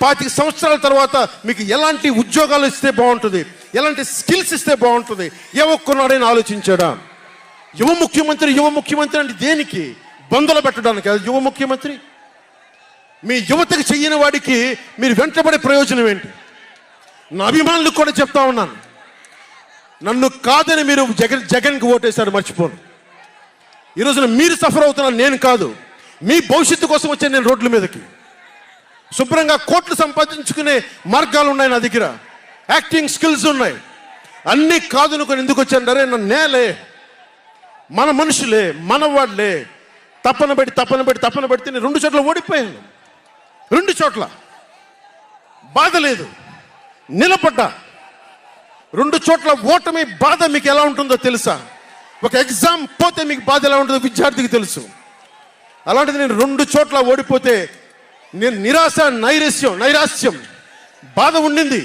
25 సంవత్సరాల తర్వాత మీకు ఎలాంటి ఉద్యోగాలు ఇస్తే బాగుంటుంది, ఎలాంటి స్కిల్స్ ఇస్తే బాగుంటుంది, ఏ ఒక్కనాడైనా ఆలోచించాడా? యువ ముఖ్యమంత్రి అంటే దేనికి? బంధులు పెట్టడానికి అది యువ ముఖ్యమంత్రి. మీ యువతకు చెయ్యని వాడికి మీరు వెంటబడే ప్రయోజనం ఏంటి? నా అభిమానులకు కూడా చెప్తా ఉన్నాను, నన్ను కాదని మీరు జగన్కి ఓటేశారు, మర్చిపోను. ఈ రోజున మీరు సఫర్ అవుతున్నారు, నేను కాదు. మీ భవిష్యత్తు కోసం వచ్చే నేను రోడ్ల మీదకి శుభ్రంగా కోట్లు సంపాదించుకునే మార్గాలు ఉన్నాయి నా దగ్గర, యాక్టింగ్ స్కిల్స్ ఉన్నాయి. అన్నీ కాదనుకొని ఎందుకు వచ్చాను? అరే నన్ను నేలే, మన మనుషులే, మన వాళ్ళే, తప్పన పెడితే నేను 2 చోట్ల ఓడిపోయాను. 2 చోట్ల బాధ లేదు, నిలబడ్డా. 2 చోట్ల ఓటమి బాధ మీకు ఎలా ఉంటుందో తెలుసా? ఒక ఎగ్జామ్ పోతే మీకు బాధ ఎలా ఉంటుందో విద్యార్థికి తెలుసు. అలాంటిది నేను 2 చోట్ల ఓడిపోతే నేను నిరాశ, నైరాశ్యం, బాధ ఉండింది.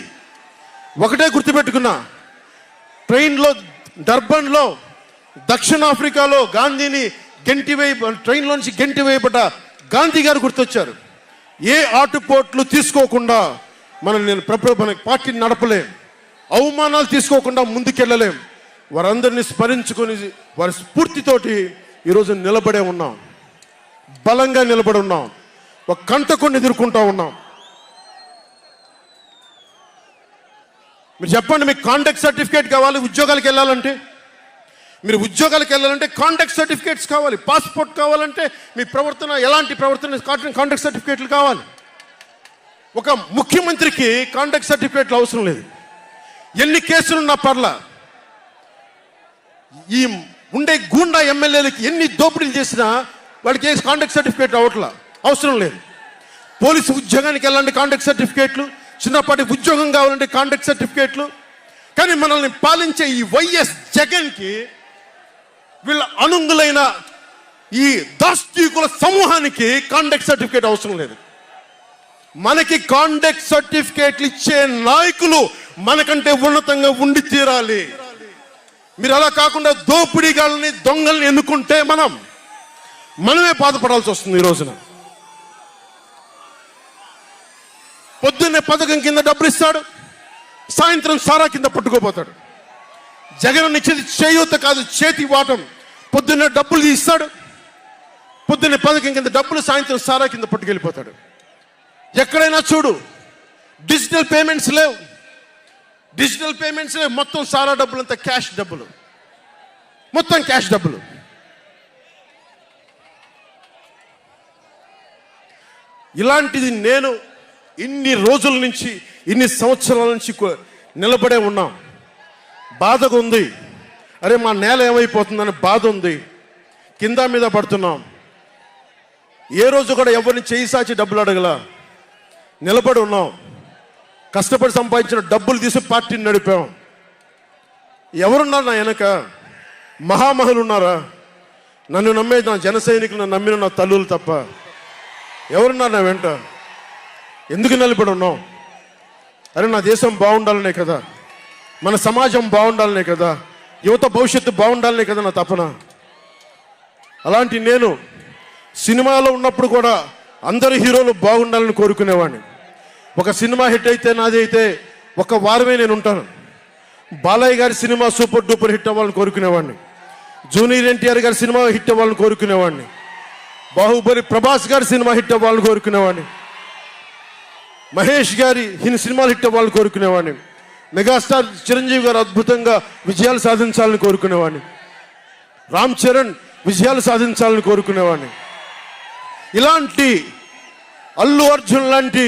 ఒకటే గుర్తుపెట్టుకున్నా, ట్రైన్లో డర్బన్లో దక్షిణాఫ్రికాలో గాంధీని ట్రైన్లోంచి గెంటి వేయబడ్డ గాంధీ గారు గుర్తొచ్చారు. ఏ ఆటుపోట్లు తీసుకోకుండా మన పార్టీని నడపలేం, అవమానాలు తీసుకోకుండా ముందుకెళ్ళలేం. వారందరినీ స్మరించుకొని వారి స్ఫూర్తితోటి ఈరోజు నిలబడే ఉన్నాం, బలంగా నిలబడి ఉన్నాం, ఒక కంటకొని ఎదుర్కొంటా ఉన్నాం. మీరు చెప్పండి, మీకు కాంటాక్ట్ సర్టిఫికేట్ కావాలి ఉద్యోగాలకు వెళ్ళాలంటే? మీరు ఉద్యోగాలకు వెళ్ళాలంటే కాంటాక్ట్ సర్టిఫికేట్స్ కావాలి, పాస్పోర్ట్ కావాలంటే మీ ప్రవర్తన ఎలాంటి ప్రవర్తన కాంటాక్ట్ సర్టిఫికేట్లు కావాలి. ఒక ముఖ్యమంత్రికి కాంటాక్ట్ సర్టిఫికేట్లు అవసరం లేదు. ఎన్ని కేసులున్నా పర్లా, ఈ ఉండే గూండా ఎమ్మెల్యేలకి ఎన్ని దోపిడీలు చేసినా వాడికి కాంటాక్ట్ సర్టిఫికేట్ అవసరం లేదు. పోలీసు ఉద్యోగానికి వెళ్ళాలంటే కాంటాక్ట్ సర్టిఫికేట్లు, చిన్నపాటి ఉద్యోగం కావాలంటే కాంటాక్ట్ సర్టిఫికేట్లు. కానీ మనల్ని పాలించే ఈ వైఎస్ జగన్కి, వీళ్ళ అనుంగులైన ఈ దాష్టీకుల సమూహానికి కాంటాక్ట్ సర్టిఫికేట్ అవసరం లేదు. మనకి కాంటాక్ట్ సర్టిఫికేట్లు ఇచ్చే నాయకులు మనకంటే ఉన్నతంగా ఉండి తీరాలి. మీరు అలా కాకుండా దోపిడీగాళ్ళని, దొంగల్ని ఎన్నుకుంటే మనమే బాధపడాల్సి వస్తుంది. ఈ రోజున పొద్దున్నే పథకం కింద డబ్బులు ఇస్తాడు, సాయంత్రం సారా కింద పట్టుకోపోతాడు. జగన్ ఇచ్చేది చేయూత కాదు, చేతి వాటం. పొద్దున్నే డబ్బులు ఇస్తాడు, పొద్దున్నే పథకం కింద డబ్బులు, సాయంత్రం సారా కింద పట్టుకెళ్ళిపోతాడు. ఎక్కడైనా చూడు, డిజిటల్ పేమెంట్స్ లేవు, మొత్తం సారా డబ్బులు అంతా క్యాష్ డబ్బులు, మొత్తం క్యాష్ డబ్బులు. ఇలాంటిది నేను ఇన్ని రోజుల నుంచి, ఇన్ని సంవత్సరాల నుంచి నిలబడే ఉన్నాం. బాధగా ఉంది, అరే మా నేల ఏమైపోతుందని బాధ ఉంది. కింద మీద పడుతున్నాం. ఏ రోజు కూడా ఎవరిని చేయి సాచి డబ్బులు అడగలా, నిలబడి ఉన్నాం. కష్టపడి సంపాదించిన డబ్బులు తీసి పార్టీని నడిపాం. ఎవరున్నారు నా వెనక? మహామహులు ఉన్నారా? నన్ను నమ్మేది నా జన సైనికులు, నన్ను నమ్మిన నా తల్లులు తప్ప ఎవరున్నారు నా వెంట? ఎందుకు నిలబడి ఉన్నాం? అరే నా దేశం బాగుండాలనే కదా, మన సమాజం బాగుండాలనే కదా, యువత భవిష్యత్తు బాగుండాలనే కదా నా తపన. అలాంటి నేను సినిమాలో ఉన్నప్పుడు కూడా అందరు హీరోలు బాగుండాలని కోరుకునేవాడిని. ఒక సినిమా హిట్ అయితే, నాది అయితే 1 వారమే నేను ఉంటాను. బాలయ్య గారి సినిమా సూపర్ డూపర్ హిట్ అవ్వాలని కోరుకునేవాడిని. జూనియర్ ఎన్టీఆర్ గారి సినిమా హిట్ అవ్వాలని కోరుకునేవాడిని. బాహుబలి ప్రభాస్ గారి సినిమా హిట్ అవ్వాలని కోరుకునేవాడిని. మహేష్ గారి సినిమాలు హిట్ అవ్వాలని కోరుకునేవాడిని. మెగాస్టార్ చిరంజీవి గారు అద్భుతంగా విజయాలు సాధించాలని కోరుకునేవాడిని. రామ్ చరణ్ విజయాలు సాధించాలని కోరుకునేవాడిని. ఇలాంటి అల్లు అర్జున్ లాంటి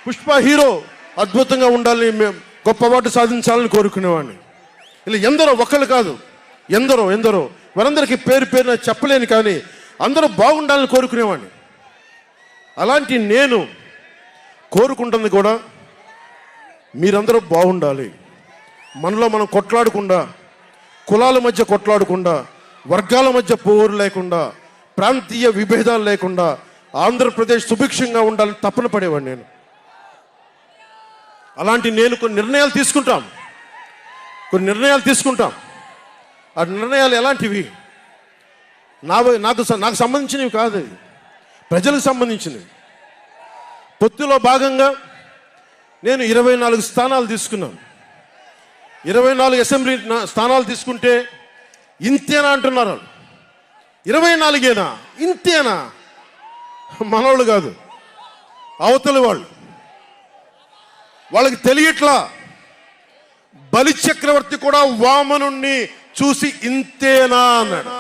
పుష్ప హీరో అద్భుతంగా ఉండాలని, మేము గొప్ప అవార్డు సాధించాలని కోరుకునేవాడిని. ఇలా ఎందరో, ఒకళ్ళు కాదు, ఎందరో వారందరికీ పేరున చెప్పలేను, కానీ అందరూ బాగుండాలని కోరుకునేవాడిని. అలాంటి నేను కోరుకుంటుంది కూడా మీరందరూ బాగుండాలి. మనలో మనం కొట్లాడకుండా, కులాల మధ్య కొట్లాడకుండా, వర్గాల మధ్య పోరు లేకుండా, ప్రాంతీయ విభేదాలు లేకుండా ఆంధ్రప్రదేశ్ సుభిక్షంగా ఉండాలని తపన పడేవాడిని నేను. అలాంటి నేను కొన్ని నిర్ణయాలు తీసుకుంటాం. ఆ నిర్ణయాలు ఎలాంటివి? నాకు సంబంధించినవి కాదు, ప్రజలకు సంబంధించినవి. పొత్తులో భాగంగా నేను 24 స్థానాలు తీసుకున్నాను. 24 అసెంబ్లీ స్థానాలు తీసుకుంటే ఇంతేనా అంటున్నారు వాళ్ళు. 24ఏనా, ఇంతేనా? మనోళ్ళు కాదు, అవతలి వాళ్ళు. వాళ్ళకి తెలియట్లా. బలి చక్రవర్తి కూడా వామనుణ్ణి చూసి ఇంతేనా అన్నాడు.